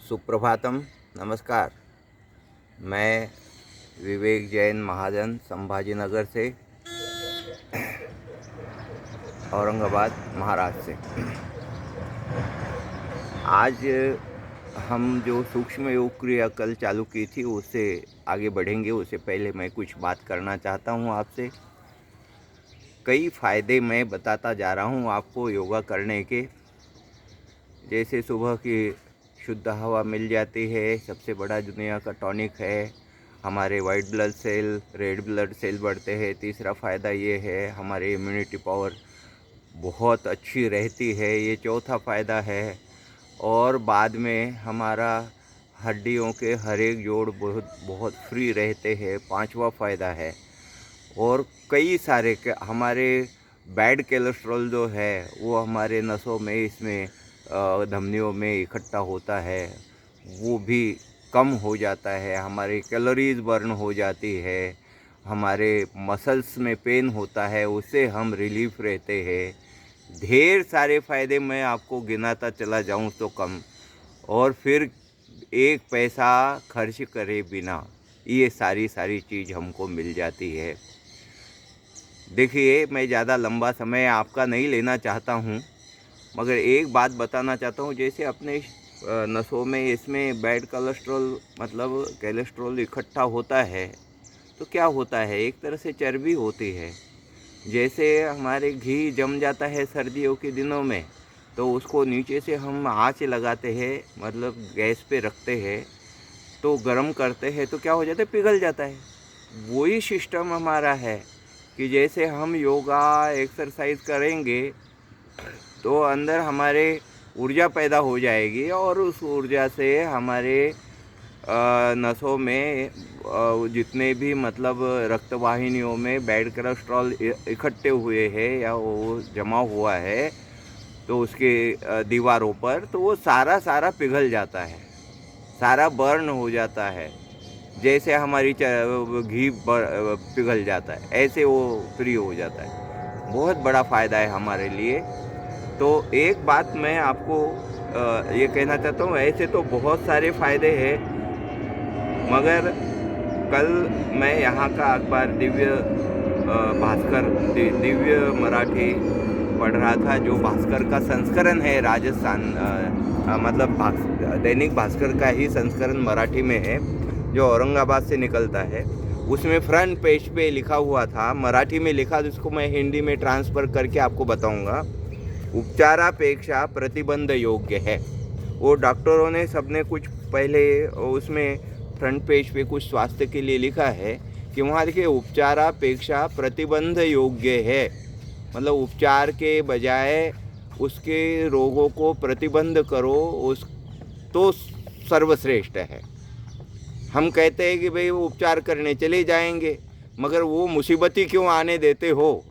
सुप्रभातम, नमस्कार। मैं विवेक जैन महाजन संभाजी नगर से, औरंगाबाद महाराष्ट्र से। आज हम जो सूक्ष्म योग क्रिया कल चालू की थी उससे आगे बढ़ेंगे। उससे पहले मैं कुछ बात करना चाहता हूँ आपसे। कई फ़ायदे मैं बताता जा रहा हूँ आपको योगा करने के। जैसे सुबह की शुद्ध हवा मिल जाती है, सबसे बड़ा दुनिया का टॉनिक है। हमारे white blood cell, red blood cell बढ़ते हैं। तीसरा फ़ायदा ये है हमारी इम्यूनिटी पावर बहुत अच्छी रहती है, ये चौथा फ़ायदा है। और बाद में हमारा हड्डियों के हर एक जोड़ बहुत बहुत फ्री रहते हैं, पांचवा फ़ायदा है। और कई सारे हमारे बैड कोलेस्ट्रॉल जो है वो हमारे नसों में, इसमें धमनियों में इकट्ठा होता है, वो भी कम हो जाता है। हमारी कैलोरीज बर्न हो जाती है। हमारे मसल्स में पेन होता है, उससे हम रिलीफ रहते हैं। ढेर सारे फ़ायदे मैं आपको गिनाता चला जाऊं तो कम। और फिर एक पैसा खर्च करे बिना ये सारी चीज़ हमको मिल जाती है। देखिए, मैं ज़्यादा लंबा समय आपका नहीं लेना चाहता हूँ, मगर एक बात बताना चाहता हूँ। जैसे अपने नसों में इसमें बैड कोलेस्ट्रॉल मतलब कोलेस्ट्रॉल इकट्ठा होता है तो क्या होता है, एक तरह से चर्बी होती है। जैसे हमारे घी जम जाता है सर्दियों के दिनों में, तो उसको नीचे से हम आँच लगाते हैं, मतलब गैस पे रखते हैं, तो गर्म करते हैं तो क्या हो जाता है, पिघल जाता है। वही सिस्टम हमारा है कि जैसे हम योगा एक्सरसाइज करेंगे तो अंदर हमारे ऊर्जा पैदा हो जाएगी और उस ऊर्जा से हमारे नसों में जितने भी मतलब रक्तवाहिनियों में बैड कोलेस्ट्रॉल इकट्ठे हुए हैं या वो जमा हुआ है तो उसके दीवारों पर, तो वो सारा पिघल जाता है, सारा बर्न हो जाता है। जैसे हमारी घी पिघल जाता है, ऐसे वो फ्री हो जाता है। बहुत बड़ा फ़ायदा है हमारे लिए। तो एक बात मैं आपको ये कहना चाहता हूँ, ऐसे तो बहुत सारे फ़ायदे हैं, मगर कल मैं यहाँ का अखबार दिव्य भास्कर दिव्य मराठी पढ़ रहा था, जो भास्कर का संस्करण है राजस्थान, मतलब दैनिक भास्कर का ही संस्करण मराठी में है जो औरंगाबाद से निकलता है। उसमें फ्रंट पेज पे लिखा हुआ था, मराठी में लिखा, जिसको मैं हिंदी में ट्रांसफ़र करके आपको बताऊंगा। उपचारापेक्षा प्रतिबंध योग्य है। वो डॉक्टरों ने सबने कुछ पहले उसमें फ्रंट पेज पे कुछ स्वास्थ्य के लिए लिखा है कि वहाँ देखिए, उपचारापेक्षा प्रतिबंध योग्य है, मतलब उपचार के बजाय उसके रोगों को प्रतिबंध करो, उस तो सर्वश्रेष्ठ है। हम कहते हैं कि भाई वो उपचार करने चले जाएंगे, मगर वो मुसीबत ही क्यों आने देते हो।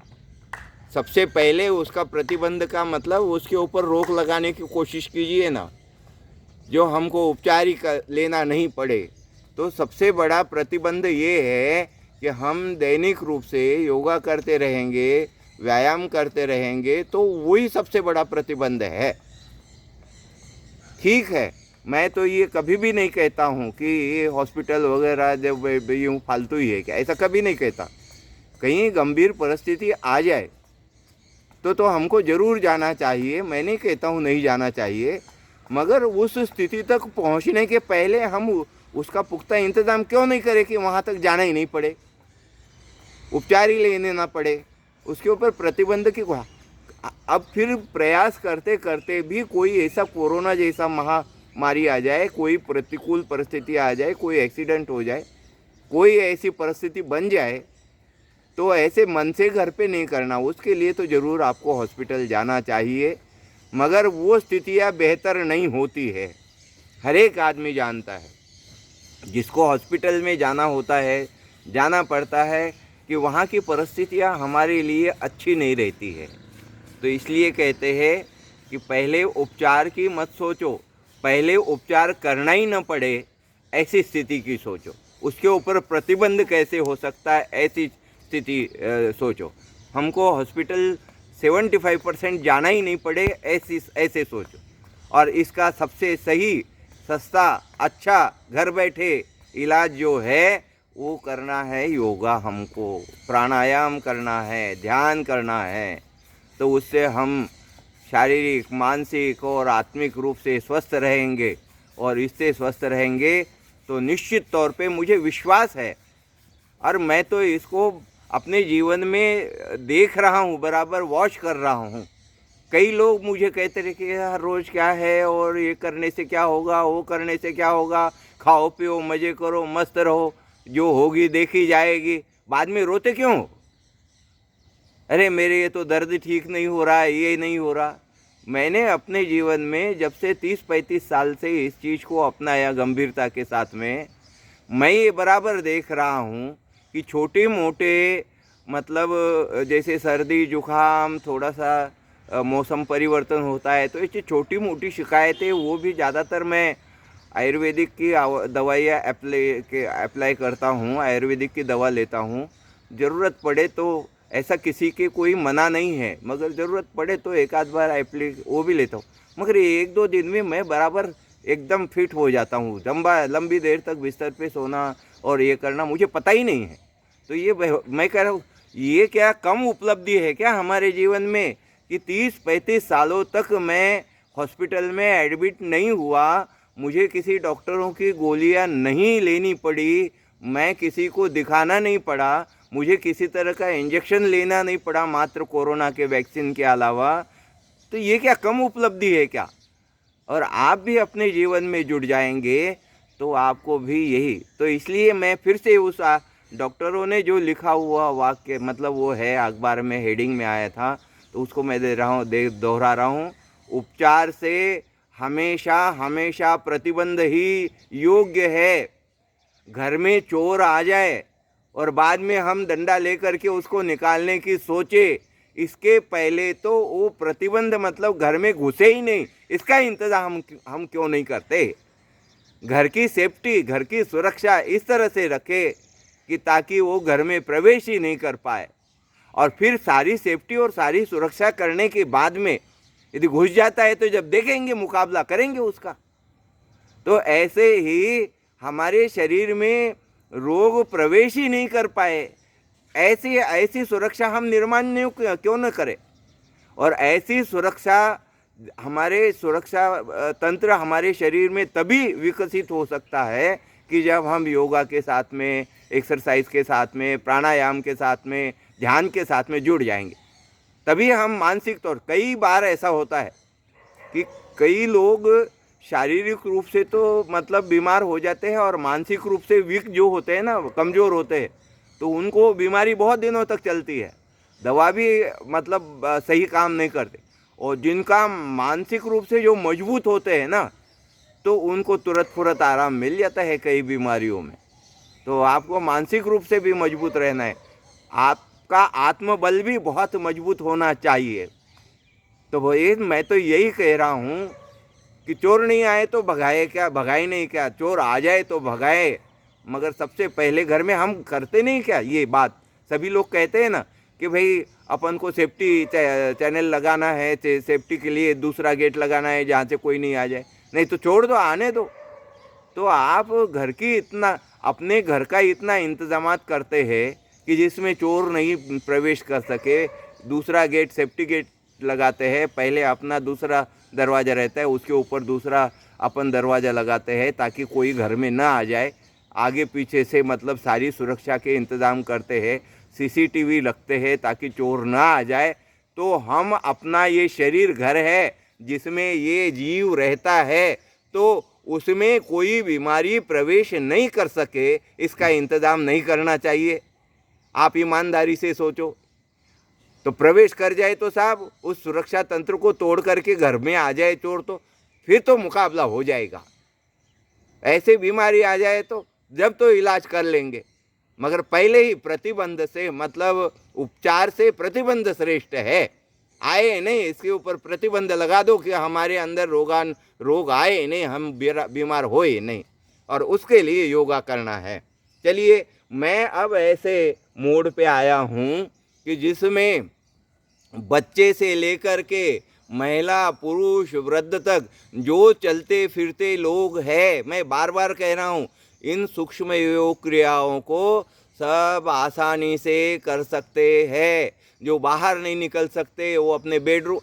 सबसे पहले उसका प्रतिबंध का मतलब उसके ऊपर रोक लगाने की कोशिश कीजिए ना, जो हमको उपचार ही लेना नहीं पड़े। तो सबसे बड़ा प्रतिबंध ये है कि हम दैनिक रूप से योगा करते रहेंगे, व्यायाम करते रहेंगे, तो वही सबसे बड़ा प्रतिबंध है। ठीक है, मैं तो ये कभी भी नहीं कहता हूँ कि ये हॉस्पिटल वगैरह जब यूँ फालतू ही है क्या, ऐसा कभी नहीं कहता। कहीं गंभीर परिस्थिति आ जाए तो हमको ज़रूर जाना चाहिए। मैं नहीं कहता हूँ नहीं जाना चाहिए, मगर उस स्थिति तक पहुँचने के पहले हम उसका पुख्ता इंतज़ाम क्यों नहीं करें कि वहाँ तक जाना ही नहीं पड़े, उपचार ही लेने ना पड़े, उसके ऊपर प्रतिबंध की। अब फिर प्रयास करते करते भी कोई ऐसा कोरोना जैसा महामारी आ जाए, कोई प्रतिकूल परिस्थिति आ जाए, कोई एक्सीडेंट हो जाए, कोई ऐसी परिस्थिति बन जाए, तो ऐसे मन से घर पे नहीं करना। उसके लिए तो ज़रूर आपको हॉस्पिटल जाना चाहिए, मगर वो स्थितियाँ बेहतर नहीं होती है। हर एक आदमी जानता है, जिसको हॉस्पिटल में जाना होता है, जाना पड़ता है कि वहाँ की परिस्थितियाँ हमारे लिए अच्छी नहीं रहती है। तो इसलिए कहते हैं कि पहले उपचार की मत सोचो, पहले उपचार करना ही न पड़े ऐसी स्थिति की सोचो, उसके ऊपर प्रतिबंध कैसे हो सकता है ऐसी स्थिति सोचो। हमको हॉस्पिटल 75% जाना ही नहीं पड़े ऐसे सोचो। और इसका सबसे सही सस्ता अच्छा घर बैठे इलाज जो है वो करना है योगा, हमको प्राणायाम करना है, ध्यान करना है। तो उससे हम शारीरिक, मानसिक और आत्मिक रूप से स्वस्थ रहेंगे। और इससे स्वस्थ रहेंगे तो निश्चित तौर पे मुझे विश्वास है, और मैं तो इसको अपने जीवन में देख रहा हूँ, बराबर वॉच कर रहा हूँ। कई लोग मुझे कहते रहे कि यार रोज़ क्या है, और ये करने से क्या होगा, वो करने से क्या होगा, खाओ पियो मज़े करो मस्त रहो, जो होगी देखी जाएगी, बाद में रोते क्यों? अरे मेरे ये तो दर्द ठीक नहीं हो रहा है, ये नहीं हो रहा। मैंने अपने जीवन में जब से 30-35 साल से इस चीज़ को अपनाया गंभीरता के साथ में, मैं ये बराबर देख रहा हूँ कि छोटे मोटे मतलब जैसे सर्दी जुकाम, थोड़ा सा मौसम परिवर्तन होता है, तो ये छोटी मोटी शिकायतें वो भी ज़्यादातर मैं आयुर्वेदिक की दवाइयाँ अप्लाई करता हूँ, आयुर्वेदिक की दवा लेता हूँ। ज़रूरत पड़े तो, ऐसा किसी के कोई मना नहीं है, मगर ज़रूरत पड़े तो एक आध बार वो भी लेता हूँ। मगर 1-2 दिन में मैं बराबर एकदम फिट हो जाता हूँ। लंबी देर तक बिस्तर पे सोना और ये करना मुझे पता ही नहीं है। तो ये मैं कह रहा हूँ, ये क्या कम उपलब्धि है क्या हमारे जीवन में कि 30-35 सालों तक मैं हॉस्पिटल में एडमिट नहीं हुआ, मुझे किसी डॉक्टरों की गोलियां नहीं लेनी पड़ी, मैं किसी को दिखाना नहीं पड़ा, मुझे किसी तरह का इंजेक्शन लेना नहीं पड़ा मात्र कोरोना के वैक्सीन के अलावा। तो ये क्या कम उपलब्धि है क्या? और आप भी अपने जीवन में जुड़ जाएंगे तो आपको भी यही, तो इसलिए मैं फिर से उस डॉक्टरों ने जो लिखा हुआ वाक्य, मतलब वो है अखबार में हेडिंग में आया था, तो उसको मैं दोहरा रहा हूँ। उपचार से हमेशा हमेशा प्रतिबंध ही योग्य है। घर में चोर आ जाए और बाद में हम डंडा लेकर के उसको निकालने की सोचे, इसके पहले तो वो प्रतिबंध मतलब घर में घुसे ही नहीं, इसका इंतजाम हम क्यों नहीं करते? घर की सेफ्टी, घर की सुरक्षा इस तरह से रखे कि ताकि वो घर में प्रवेश ही नहीं कर पाए। और फिर सारी सेफ्टी और सारी सुरक्षा करने के बाद में यदि घुस जाता है तो जब देखेंगे मुकाबला करेंगे उसका। तो ऐसे ही हमारे शरीर में रोग प्रवेश ही नहीं कर पाए, ऐसी सुरक्षा हम निर्माण क्यों न करें? और ऐसी सुरक्षा तंत्र हमारे शरीर में तभी विकसित हो सकता है कि जब हम योगा के साथ में, एक्सरसाइज के साथ में, प्राणायाम के साथ में, ध्यान के साथ में जुड़ जाएंगे। तभी हम मानसिक तौर, कई बार ऐसा होता है कि कई लोग शारीरिक रूप से तो मतलब बीमार हो जाते हैं और मानसिक रूप से वीक जो होते हैं ना, कमज़ोर होते हैं, तो उनको बीमारी बहुत दिनों तक चलती है, दवा भी मतलब सही काम नहीं करते। और जिनका मानसिक रूप से जो मजबूत होते हैं ना, तो उनको तुरंत आराम मिल जाता है कई बीमारियों में। तो आपको मानसिक रूप से भी मजबूत रहना है, आपका आत्मबल भी बहुत मजबूत होना चाहिए। तो भाई मैं तो यही कह रहा हूँ कि चोर नहीं आए तो भगाए क्या, भगाए नहीं क्या, चोर आ जाए तो भगाए, मगर सबसे पहले घर में हम करते नहीं क्या ये बात? सभी लोग कहते हैं ना कि भाई अपन को सेफ्टी चैनल लगाना है, सेफ्टी के लिए दूसरा गेट लगाना है जहाँ से कोई नहीं आ जाए, नहीं तो छोड़ दो, आने दो। तो आप अपने घर का इतना इंतजाम करते हैं कि जिसमें चोर नहीं प्रवेश कर सके, दूसरा गेट, सेफ्टी गेट लगाते हैं, पहले अपना दूसरा दरवाज़ा रहता है, उसके ऊपर दूसरा अपन दरवाज़ा लगाते हैं ताकि कोई घर में ना आ जाए, आगे पीछे से मतलब सारी सुरक्षा के इंतज़ाम करते हैं, सीसीटीवी रखते हैं ताकि चोर ना आ जाए। तो हम अपना ये शरीर घर है जिसमें ये जीव रहता है, तो उसमें कोई बीमारी प्रवेश नहीं कर सके, इसका इंतज़ाम नहीं करना चाहिए। आप ईमानदारी से सोचो, तो प्रवेश कर जाए तो साहब उस सुरक्षा तंत्र को तोड़ करके घर में आ जाए चोर, तो फिर तो मुकाबला हो जाएगा। ऐसे बीमारी आ जाए तो जब तो इलाज कर लेंगे, मगर पहले ही प्रतिबंध से मतलब उपचार से प्रतिबंध श्रेष्ठ है। आए नहीं, इसके ऊपर प्रतिबंध लगा दो कि हमारे अंदर रोग आए नहीं, हम बीमार होए नहीं, और उसके लिए योगा करना है। चलिए, मैं अब ऐसे मोड पे आया हूँ कि जिसमें बच्चे से लेकर के महिला पुरुष वृद्ध तक जो चलते फिरते लोग हैं, मैं बार बार कह रहा हूँ, इन सूक्ष्म योग क्रियाओं को सब आसानी से कर सकते हैं। जो बाहर नहीं निकल सकते वो अपने बेडरूम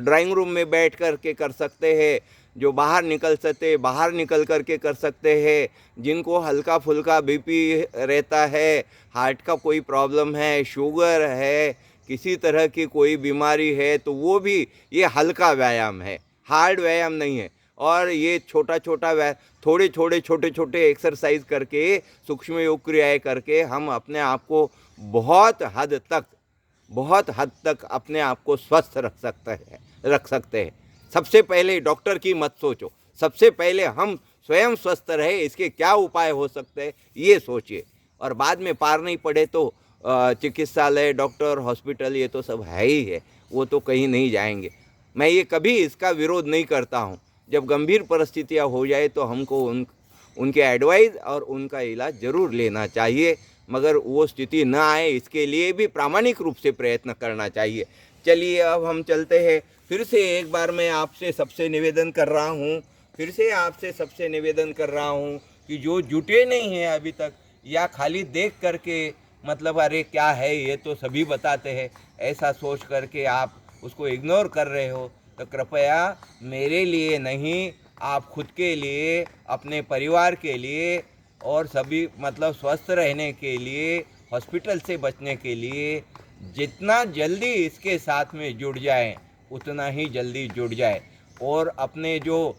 ड्राइंग रूम में बैठ कर के कर सकते हैं। जो बाहर निकल सकते बाहर निकल कर के कर सकते हैं। जिनको हल्का फुल्का बीपी रहता है, हार्ट का कोई प्रॉब्लम है, शुगर है, किसी तरह की कोई बीमारी है, तो वो भी ये हल्का व्यायाम है, हार्ड व्यायाम नहीं है। और ये छोटा छोटा थोड़े छोटे छोटे एक्सरसाइज करके, सूक्ष्म योग क्रियाएँ करके हम अपने आप को बहुत हद तक अपने आप को स्वस्थ रख सकते हैं। सबसे पहले डॉक्टर की मत सोचो, सबसे पहले हम स्वयं स्वस्थ रहे, इसके क्या उपाय हो सकते हैं ये सोचिए। और बाद में पार नहीं पड़े तो चिकित्सालय, डॉक्टर, हॉस्पिटल ये तो सब है ही है, वो तो कहीं नहीं जाएंगे। मैं ये कभी इसका विरोध नहीं करता हूँ। जब गंभीर परिस्थितियाँ हो जाए तो हमको उनके एडवाइस और उनका इलाज ज़रूर लेना चाहिए, मगर वो स्थिति न आए इसके लिए भी प्रामाणिक रूप से प्रयत्न करना चाहिए। चलिए अब हम चलते हैं। फिर से एक बार मैं आपसे सबसे निवेदन कर रहा हूँ कि जो जुटे नहीं हैं अभी तक, या खाली देख करके मतलब अरे क्या है ये तो सभी बताते हैं, ऐसा सोच करके आप उसको इग्नोर कर रहे हो, तो कृपया मेरे लिए नहीं, आप खुद के लिए, अपने परिवार के लिए और सभी मतलब स्वस्थ रहने के लिए, हॉस्पिटल से बचने के लिए जितना जल्दी इसके साथ में जुड़ जाएं उतना ही जल्दी जुड़ जाए। और अपने जो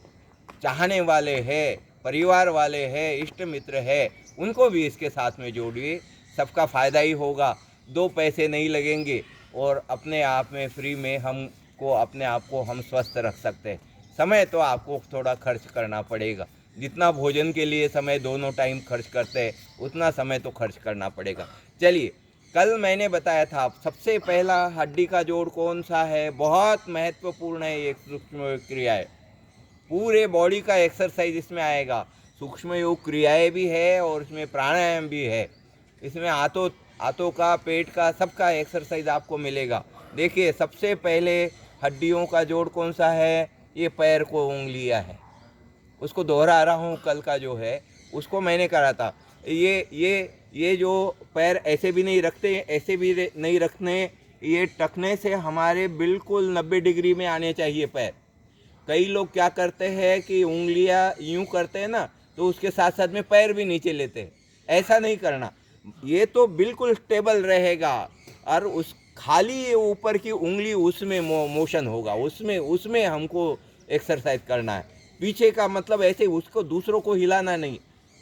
चाहने वाले हैं, परिवार वाले हैं, इष्ट मित्र हैं, उनको भी इसके साथ में जोड़िए। सबका फ़ायदा ही होगा, 2 पैसे नहीं लगेंगे और अपने आप में फ्री में अपने आप को हम स्वस्थ रख सकते हैं। समय तो आपको थोड़ा खर्च करना पड़ेगा, जितना भोजन के लिए समय दोनों टाइम खर्च करते हैं उतना समय तो खर्च करना पड़ेगा। चलिए, कल मैंने बताया था सबसे पहला हड्डी का जोड़ कौन सा है, बहुत महत्वपूर्ण है ये सूक्ष्म क्रिया है। पूरे बॉडी का एक्सरसाइज इसमें आएगा, सूक्ष्म योग क्रियाएँ भी है और इसमें प्राणायाम भी है। इसमें हाथों का, पेट का, सबका एक्सरसाइज आपको मिलेगा। देखिए, सबसे पहले हड्डियों का जोड़ कौन सा है, ये पैर को उंगलियां है, उसको दोहरा रहा हूँ। कल का जो है उसको मैंने करा था। ये जो पैर ऐसे भी नहीं रखते, ऐसे भी नहीं रखने, ये टखने से हमारे बिल्कुल 90 डिग्री में आने चाहिए पैर। कई लोग क्या करते हैं कि उंगलियां यूं करते हैं ना, तो उसके साथ साथ में पैर भी नीचे लेते हैं। ऐसा नहीं करना, ये तो बिल्कुल स्टेबल रहेगा और उस खाली ये ऊपर की उंगली उसमें मोशन होगा, उसमें हमको एक्सरसाइज करना है। पीछे का मतलब ऐसे उसको दूसरों को हिलाना नहीं।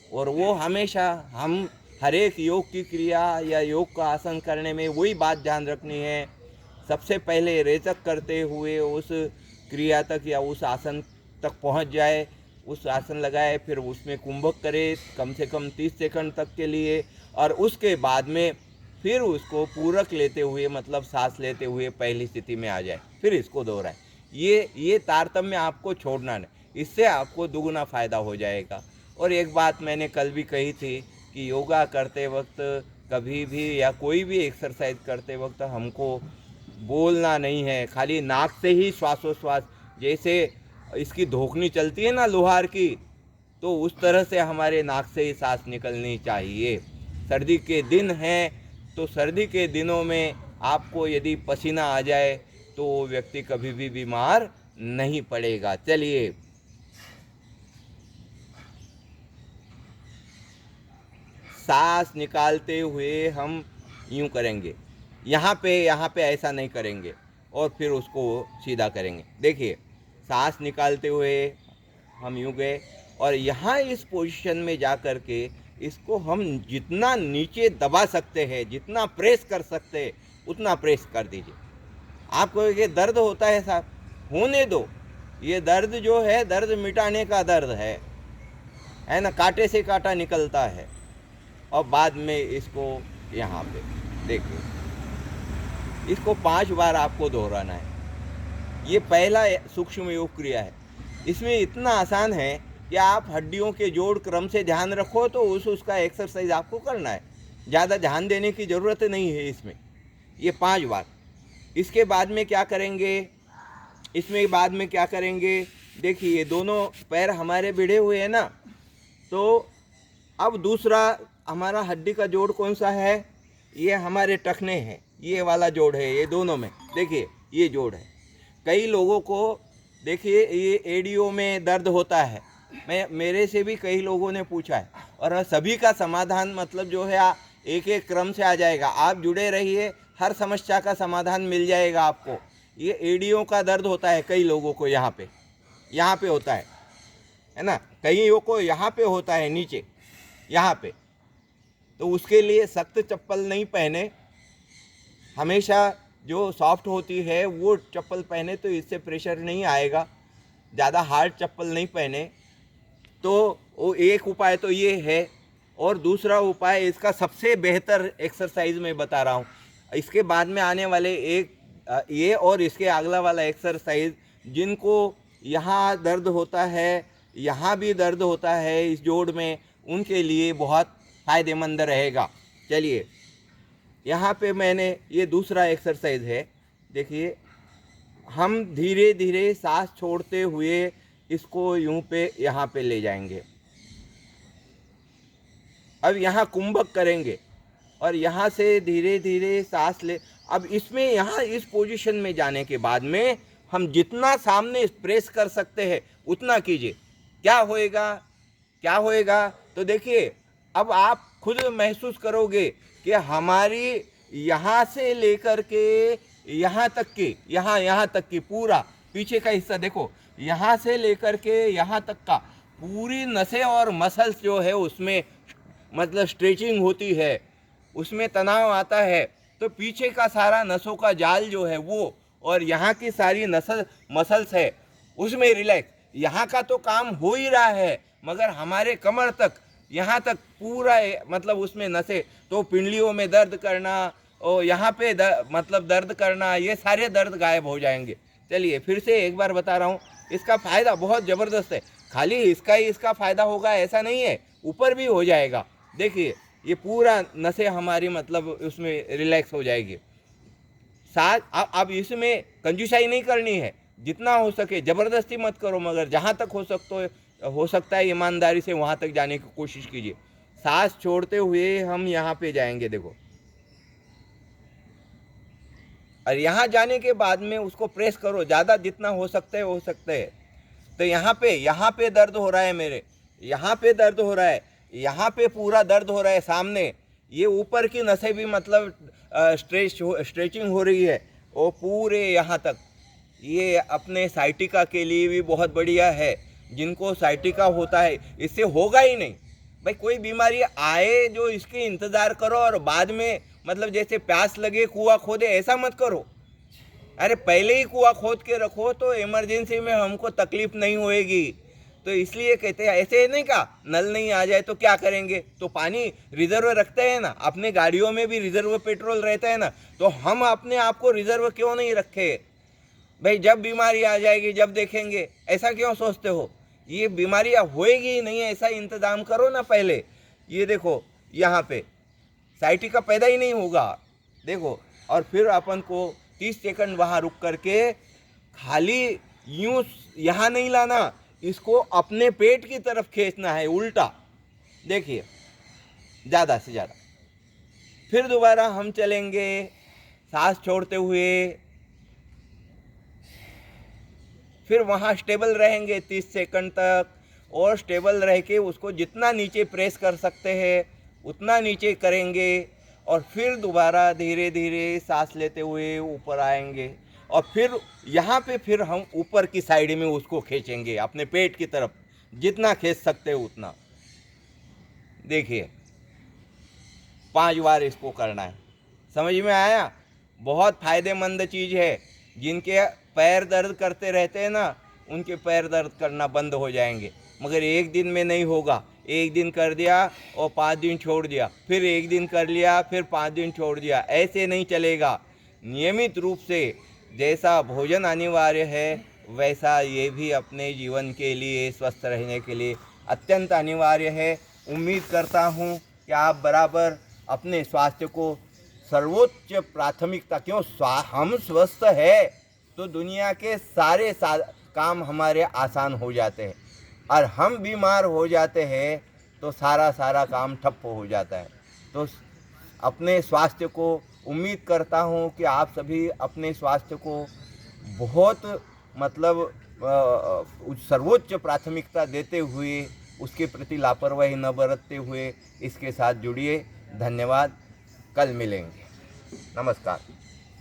और वो हमेशा हम हर एक योग की क्रिया या योग का आसन करने में वही बात ध्यान रखनी है, सबसे पहले रेचक करते हुए उस क्रिया तक या उस आसन तक पहुंच जाए, उस आसन लगाए, फिर उसमें कुंभक करे कम से कम 30 सेकंड तक के लिए, और उसके बाद में फिर उसको पूरक लेते हुए मतलब सांस लेते हुए पहली स्थिति में आ जाए, फिर इसको दोहराए। ये तारतम्य आपको छोड़ना नहीं, इससे आपको दुगुना फ़ायदा हो जाएगा। और एक बात मैंने कल भी कही थी कि योगा करते वक्त कभी भी या कोई भी एक्सरसाइज करते वक्त हमको बोलना नहीं है, खाली नाक से ही श्वासोश्वास, जैसे इसकी धोखनी चलती है ना लोहार की, तो उस तरह से हमारे नाक से ही सांस निकलनी चाहिए। सर्दी के दिन हैं तो सर्दी के दिनों में आपको यदि पसीना आ जाए तो वो व्यक्ति कभी भी बीमार नहीं पड़ेगा। चलिए, सांस निकालते हुए हम यूं करेंगे, यहाँ पे ऐसा नहीं करेंगे और फिर उसको सीधा करेंगे। देखिए, सांस निकालते हुए हम यूं गए और यहाँ इस पोजीशन में जा कर के इसको हम जितना नीचे दबा सकते हैं, जितना प्रेस कर सकते हैं उतना प्रेस कर दीजिए। आपको ये दर्द होता है साहब, होने दो। ये दर्द जो है दर्द मिटाने का दर्द है ना, कांटे से कांटा निकलता है। और बाद में इसको यहाँ पे देखिए, इसको 5 बार आपको दोहराना है। ये पहला सूक्ष्म योग क्रिया है। इसमें इतना आसान है कि आप हड्डियों के जोड़ क्रम से ध्यान रखो तो उसका एक्सरसाइज आपको करना है, ज़्यादा ध्यान देने की ज़रूरत नहीं है इसमें। ये 5 बार। इसके बाद में क्या करेंगे, इसमें बाद में क्या करेंगे, देखिए ये दोनों पैर हमारे भिड़े हुए हैं ना, तो अब दूसरा हमारा हड्डी का जोड़ कौन सा है, ये हमारे टखने हैं, ये वाला जोड़ है, ये दोनों में देखिए ये जोड़ है। कई लोगों को देखिए ये एडियो में दर्द होता है, मेरे से भी कई लोगों ने पूछा है, और सभी का समाधान मतलब जो है एक एक क्रम से आ जाएगा। आप जुड़े रहिए, हर समस्या का समाधान मिल जाएगा आपको। ये एडियो का दर्द होता है कई लोगों को, यहाँ पे होता है ना, कईयों को यहाँ पे होता है नीचे, यहाँ पे। तो उसके लिए सख्त चप्पल नहीं पहने, हमेशा जो सॉफ्ट होती है वो चप्पल पहने, तो इससे प्रेशर नहीं आएगा। ज़्यादा हार्ड चप्पल नहीं पहने। तो वो एक उपाय तो ये है, और दूसरा उपाय इसका सबसे बेहतर एक्सरसाइज मैं बता रहा हूँ। इसके बाद में आने वाले एक ये और इसके अगला वाला एक्सरसाइज, जिनको यहाँ दर्द होता है, यहाँ भी दर्द होता है इस जोड़ में, उनके लिए बहुत फ़ायदेमंद रहेगा। चलिए यहाँ पे मैंने ये दूसरा एक्सरसाइज है, देखिए हम धीरे धीरे सांस छोड़ते हुए इसको यूं पे यहाँ पे ले जाएंगे। अब यहाँ कुंभक करेंगे और यहाँ से धीरे धीरे सांस ले। अब इसमें यहाँ इस पोजीशन में जाने के बाद में हम जितना सामने प्रेस कर सकते हैं उतना कीजिए। क्या होएगा तो देखिए, अब आप खुद महसूस करोगे कि हमारी यहाँ से लेकर के यहाँ तक की पूरा पीछे का हिस्सा देखो, यहाँ से लेकर के यहाँ तक का पूरी नसें और मसल्स जो है उसमें मतलब स्ट्रेचिंग होती है, उसमें तनाव आता है। तो पीछे का सारा नसों का जाल जो है वो, और यहाँ की सारी मसल्स है उसमें रिलैक्स। यहाँ का तो काम हो ही रहा है, मगर हमारे कमर तक, यहाँ तक पूरा मतलब उसमें नसें, तो पिंडलियों में दर्द करना और यहाँ पे मतलब दर्द करना, ये सारे दर्द गायब हो जाएंगे। चलिए फिर से एक बार बता रहा हूँ, इसका फ़ायदा बहुत ज़बरदस्त है। खाली इसका फ़ायदा होगा ऐसा नहीं है, ऊपर भी हो जाएगा। देखिए ये पूरा नसें हमारी मतलब उसमें रिलैक्स हो जाएगी। साथ अब इसमें कंजूसाई नहीं करनी है, जितना हो सके ज़बरदस्ती मत करो, मगर जहाँ तक हो सकता है ईमानदारी से वहाँ तक जाने की कोशिश कीजिए। सांस छोड़ते हुए हम यहाँ पे जाएंगे, देखो, और यहाँ जाने के बाद में उसको प्रेस करो ज़्यादा, जितना हो सकता है। तो यहाँ पे दर्द हो रहा है मेरे, यहाँ पे दर्द हो रहा है, यहाँ पे पूरा दर्द हो रहा है सामने, ये ऊपर की नसें भी मतलब स्ट्रेचिंग हो रही है, वो पूरे यहाँ तक। ये अपने साइटिका के लिए भी बहुत बढ़िया है। जिनको साइटिका होता है, इससे होगा ही नहीं भाई कोई बीमारी आए जो इसके इंतज़ार करो और बाद में मतलब जैसे प्यास लगे कुआं खोदे, ऐसा मत करो। अरे पहले ही कुआं खोद के रखो तो इमरजेंसी में हमको तकलीफ नहीं होएगी। तो इसलिए कहते हैं, ऐसे नहीं का नल नहीं आ जाए तो क्या करेंगे, तो पानी रिजर्व रखते हैं ना, अपने गाड़ियों में भी रिजर्व पेट्रोल रहता है ना, तो हम अपने आप को रिजर्व क्यों नहीं रखे भाई, जब बीमारी आ जाएगी जब देखेंगे, ऐसा क्यों सोचते हो। ये बीमारियाँ होएगी ही नहीं, ऐसा इंतज़ाम करो ना पहले। ये देखो यहाँ पे साइटिका पैदा ही नहीं होगा, देखो। और फिर अपन को 30 सेकंड वहाँ रुक करके खाली यूँ यहाँ नहीं लाना, इसको अपने पेट की तरफ खींचना है उल्टा, देखिए ज़्यादा से ज़्यादा। फिर दोबारा हम चलेंगे सांस छोड़ते हुए, फिर वहाँ स्टेबल रहेंगे 30 सेकंड तक, और स्टेबल रह के उसको जितना नीचे प्रेस कर सकते हैं उतना नीचे करेंगे, और फिर दोबारा धीरे धीरे सांस लेते हुए ऊपर आएंगे, और फिर यहाँ पे फिर हम ऊपर की साइड में उसको खींचेंगे अपने पेट की तरफ, जितना खींच सकते हो उतना। देखिए 5 बार इसको करना है, समझ में आया। बहुत फ़ायदेमंद चीज़ है। जिनके पैर दर्द करते रहते हैं ना, उनके पैर दर्द करना बंद हो जाएंगे, मगर एक दिन में नहीं होगा। एक दिन कर दिया और 5 दिन छोड़ दिया, फिर एक दिन कर लिया, फिर 5 दिन छोड़ दिया, ऐसे नहीं चलेगा। नियमित रूप से जैसा भोजन अनिवार्य है, वैसा ये भी अपने जीवन के लिए, स्वस्थ रहने के लिए अत्यंत अनिवार्य है। उम्मीद करता हूँ कि आप बराबर अपने स्वास्थ्य को सर्वोच्च प्राथमिकता, क्यों हम स्वस्थ है तो दुनिया के सारे काम हमारे आसान हो जाते हैं, और हम बीमार हो जाते हैं तो सारा काम ठप्प हो जाता है। तो अपने स्वास्थ्य को, उम्मीद करता हूँ कि आप सभी अपने स्वास्थ्य को बहुत मतलब सर्वोच्च प्राथमिकता देते हुए उसके प्रति लापरवाही न बरतते हुए इसके साथ जुड़िए। धन्यवाद। कल मिलेंगे। नमस्कार।